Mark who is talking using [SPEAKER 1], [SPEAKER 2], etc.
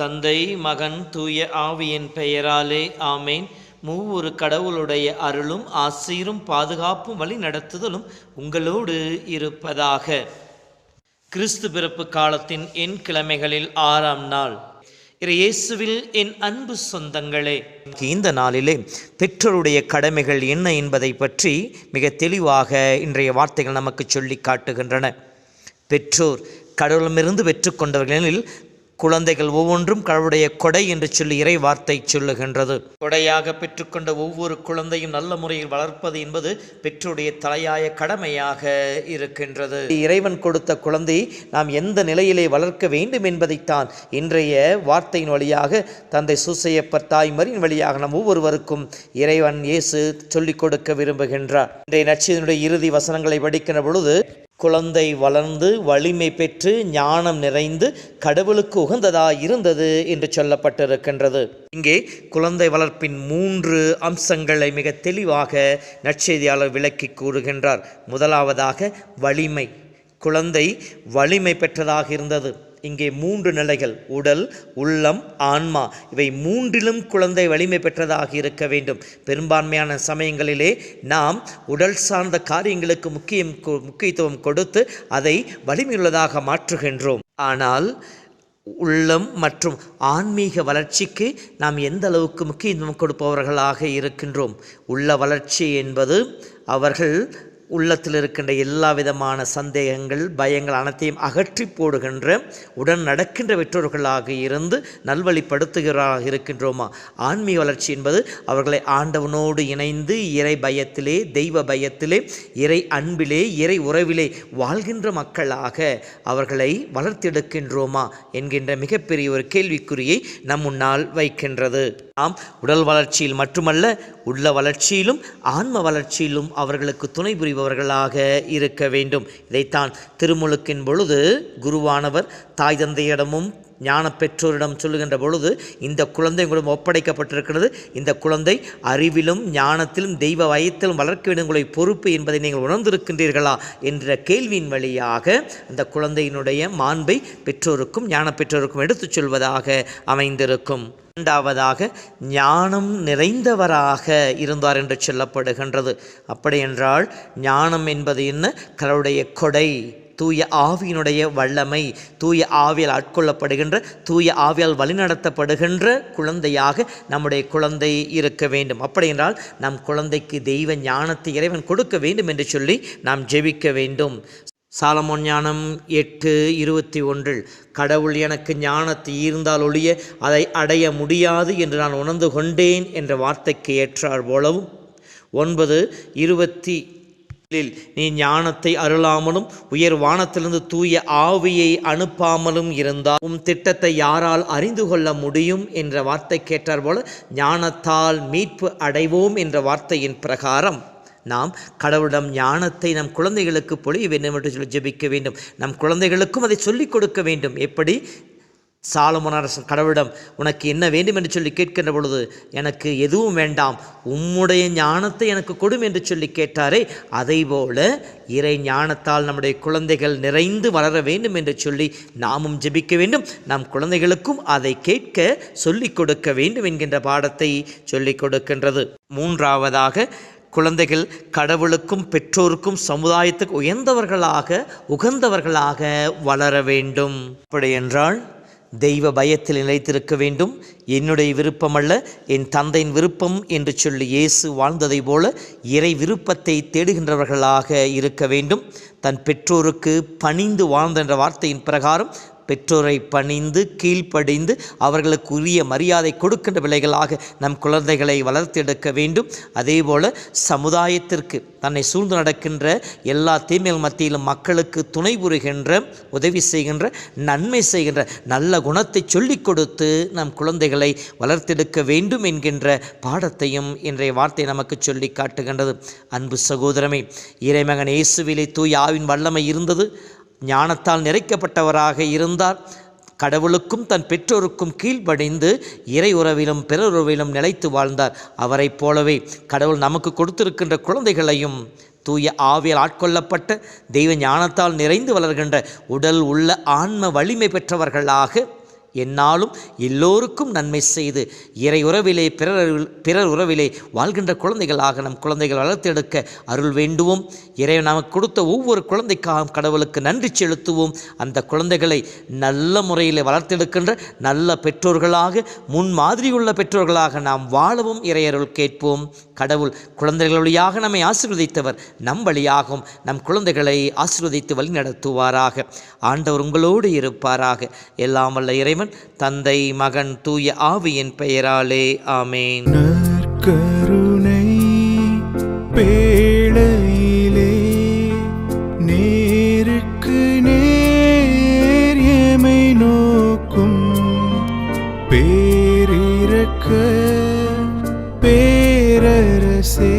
[SPEAKER 1] தந்தை, மகன், தூய ஆவியின் பெயராலே ஆமேன். மூவொரு கடவுளுடைய அருளும் ஆசீரும் பாதுகாப்பும் வழி நடத்துதலும் உங்களோடு இருப்பதாக. கிறிஸ்து பிறப்பு காலத்தின் என் கிழமைகளில் 6ஆம் நாள். இயேசுவில் என் அன்பு சொந்தங்களே, இந்த நாளிலே பெற்றோருடைய கடமைகள் என்ன என்பதை பற்றி மிக தெளிவாக இன்றைய வார்த்தைகள் நமக்கு சொல்லி காட்டுகின்றன. பெற்றோர் கடவுளமிருந்து பெற்றுக்கொண்டவர்களில் குழந்தைகள் ஒவ்வொன்றும் கடவுளுடைய கொடை என்று சொல்லி இறை வார்த்தை சொல்லுகின்றது. கொடையாக பெற்றுக்கொண்ட ஒவ்வொரு குழந்தையும் நல்ல முறையில் வளர்ப்பது என்பது பெற்றோருடைய தலையாய கடமையாக இருக்கின்றது. இறைவன் கொடுத்த குழந்தையை நாம் எந்த நிலையிலே வளர்க்க வேண்டும் என்பதைத்தான் இன்றைய வார்த்தையின் வழியாக தந்தை சூசையப்பர் தாய் மரியின் வழியாக நம் ஒவ்வொருவருக்கும் இறைவன் இயேசு சொல்லிக் கொடுக்க விரும்புகின்றார். இன்றைய நற்செய்தியினுடைய இறுதி வசனங்களை படிக்கின்ற பொழுது, குழந்தை வளர்ந்து வலிமை பெற்று ஞானம் நிறைந்து கடவுளுக்கு உகந்ததாய் இருந்தது என்று சொல்லப்பட்டிருக்கின்றது. இங்கே குழந்தை வளர்ப்பின் 3 அம்சங்களை மிக தெளிவாக நற்செய்தியாளர் விளக்கி கூறுகின்றார். முதலாவதாக வலிமை. குழந்தை வலிமை பெற்றதாக இருந்தது. இங்கே 3 நிலைகள்: உடல், உள்ளம், ஆன்மா. இவை 3லும் குழந்தை வலிமை பெற்றதாக இருக்க வேண்டும். பெரும்பான்மையான சமயங்களிலே நாம் உடல் சார்ந்த காரியங்களுக்கு முக்கியத்துவம் கொடுத்து அதை வலிமையுள்ளதாக மாற்றுகின்றோம். ஆனால் உள்ளம் மற்றும் ஆன்மீக வளர்ச்சிக்கு நாம் எந்த அளவுக்கு முக்கியத்துவம் கொடுப்பவர்களாக இருக்கின்றோம்? உள்ள வளர்ச்சி என்பது அவர்கள் உள்ளத்தில் இருக்கின்ற எல்லா விதமான சந்தேகங்கள், பயங்கள் அனைத்தையும் அகற்றி போடுகின்ற உடன் நடக்கின்ற பெற்றோர்களாக இருந்து நல்வழிப்படுத்துகிறாராக இருக்கின்றோமா? ஆன்மீக வளர்ச்சி என்பது அவர்களை ஆண்டவனோடு இணைந்து இறை பயத்திலே, தெய்வ பயத்திலே, இறை அன்பிலே, இறை உறவிலே வாழ்கின்ற மக்களாக அவர்களை வளர்த்தெடுக்கின்றோமா என்கின்ற மிகப்பெரிய ஒரு கேள்விக்குறியை நம் முன்னால் வைக்கின்றது. நாம் உடல் வளர்ச்சியில் மட்டுமல்ல, உள்ள வளர்ச்சியிலும் ஆன்ம வளர்ச்சியிலும் அவர்களுக்கு துணை புரிபவர்களாக இருக்க வேண்டும். இதைத்தான் திருமுழுக்கின் பொழுது குருவானவர் தாய் தந்தையிடமும் ஞான பெற்றோரிடம் சொல்லுகின்ற பொழுது, இந்த குழந்தை உங்களிடம் ஒப்படைக்கப்பட்டிருக்கிறது, இந்த குழந்தை அறிவிலும் ஞானத்திலும் தெய்வ வயத்திலும் வளர்க்க வேண்டும் உங்களை பொறுப்பு என்பதை நீங்கள் உணர்ந்திருக்கின்றீர்களா என்ற கேள்வியின் வழியாக அந்த குழந்தையினுடைய மாண்பை பெற்றோருக்கும் ஞான பெற்றோருக்கும் எடுத்துச் சொல்வதாக அமைந்திருக்கும். இரண்டாவதாக ஞானம் நிறைந்தவராக இருந்தார் என்று சொல்லப்படுகின்றது. அப்படி என்றால் ஞானம் என்பது என்ன? கடவுளுடைய கொடை, தூய ஆவியினுடைய வல்லமை, தூய ஆவியால் ஆட்கொள்ளப்படுகின்ற, தூய ஆவியால் வழிநடத்தப்படுகின்ற குழந்தையாக நம்முடைய குழந்தை இருக்க வேண்டும். அப்படி என்றால் நம் குழந்தைக்கு தெய்வ ஞானத்தை இறைவன் கொடுக்க வேண்டும் என்று சொல்லி நாம் ஜெபிக்க வேண்டும். சாலமோன் ஞானம் 8:21 கடவுள் எனக்கு ஞானத்தை ஈர்ந்தால் ஒழிய அதை அடைய முடியாது என்று நான் உணர்ந்து கொண்டேன் என்ற வார்த்தைக்கு ஏற்றார் போலவும், 9:20 நீ ஞானத்தை அருளாமலும் உயர் வானத்திலிருந்து தூய ஆவியை அனுப்பாமலும் இருந்தால் உம் திட்டத்தை யாரால் அறிந்து கொள்ள முடியும் என்ற வார்த்தை கேட்டார் போல, ஞானத்தால் மீட்பு அடைவோம் என்ற வார்த்தையின் பிரகாரம் நாம் கடவுளிடம் ஞானத்தை நம் குழந்தைகளுக்கு பொழிய வேண்டும் என்று சொல்லி ஜெபிக்க வேண்டும். நம் குழந்தைகளுக்கும் அதை சொல்லிக் கொடுக்க வேண்டும். எப்படி? சாலமோன் அரசன் கடவுளிடம் உனக்கு என்ன வேண்டும் என்று சொல்லி கேட்கின்ற பொழுது, எனக்கு எதுவும் வேண்டாம், உம்முடைய ஞானத்தை எனக்கு கொடும் என்று சொல்லி கேட்டாரே, அதைபோல இறை ஞானத்தால் நம்முடைய குழந்தைகள் நிறைந்து வளர வேண்டும் என்று சொல்லி நாமும் ஜெபிக்க வேண்டும். நம் குழந்தைகளுக்கும் அதை கேட்க சொல்லிக் கொடுக்க வேண்டும் என்கின்ற பாடத்தை சொல்லிக் கொடுக்கின்றது. மூன்றாவதாக, குழந்தைகள் கடவுளுக்கும் பெற்றோருக்கும் சமுதாயத்துக்கு உகந்தவர்களாக வளர வேண்டும். அப்படி என்றால் தெய்வ பயத்தில் நிலைத்திருக்க வேண்டும். என்னுடைய விருப்பமல்ல, என் தந்தையின் விருப்பம் என்று சொல்லி இயேசு வாழ்ந்ததை போல இறை விருப்பத்தை தேடுகின்றவர்களாக இருக்க வேண்டும். தன் பெற்றோருக்கு பணிந்து வாழ்ந்த என்ற வார்த்தையின் பிரகாரம் பெற்றோரை பணிந்து கீழ்ப்படிந்து அவர்களுக்குரிய மரியாதை கொடுக்கின்ற பிள்ளைகளாக நம் குழந்தைகளை வளர்த்தெடுக்க வேண்டும். அதேபோல் சமுதாயத்திற்கு தன்னை சூழ்ந்து நடக்கின்ற எல்லா தீமைகள் மத்தியிலும் மக்களுக்கு துணை புரிகின்ற, உதவி செய்கின்ற, நன்மை செய்கின்ற நல்ல குணத்தை சொல்லிக் கொடுத்து நம் குழந்தைகளை வளர்த்தெடுக்க வேண்டும் என்கின்ற பாடத்தையும் இன்றைய வார்த்தை நமக்கு சொல்லி காட்டுகின்றது. அன்பு சகோதரமே, இறைமகன் இயேசுவிலே தூய ஆவின் வல்லமை இருந்தது. ஞானத்தால் நிறைக்கப்பட்டவராக இருந்தார். கடவுளுக்கும் தன் பெற்றோருக்கும் கீழ்ப்படிந்து இறை உறவிலும் பிறருறவிலும் நிலைத்து வாழ்ந்தார். அவரைப் போலவே கடவுள் நமக்கு கொடுத்திருக்கின்ற குழந்தைகளையும் தூய ஆவியால் ஆட்கொள்ளப்பட்ட தெய்வ ஞானத்தால் நிறைந்து வளர்கின்ற உடல் உள்ள ஆன்ம வலிமை பெற்றவர்களாக என்னாலும் எல்லோருக்கும் நன்மை செய்து இறை உறவிலே பிறர் உறவிலே வாழ்கின்ற குழந்தைகளாக நம் குழந்தைகள் வளர்த்தெடுக்க அருள் வேண்டுவோம். இறை நமக்கு கொடுத்த ஒவ்வொரு குழந்தைக்காகவும் கடவுளுக்கு நன்றி செலுத்துவோம். அந்த குழந்தைகளை நல்ல முறையில் வளர்த்தெடுக்கின்ற நல்ல பெற்றோர்களாக, முன்மாதிரியுள்ள பெற்றோர்களாக நாம் வாழவும் இறையருள் கேட்போம். கடவுள் குழந்தைகள் வழியாக நம்மை ஆசீர்வதித்தவர் நம் வழியாகவும் நம் குழந்தைகளை ஆசீர்வதித்து வழி நடத்துவாராக. ஆண்டவர் உங்களோடு இருப்பாராக. எல்லாம் வல்ல இறைவன் தந்தை, மகன், தூய ஆவியின் பெயராலே ஆமேன்.
[SPEAKER 2] நற்கருணை பேழையிலே நேருக்கு நேர் எமை நோக்கும் பேரிரக்க பேரரசே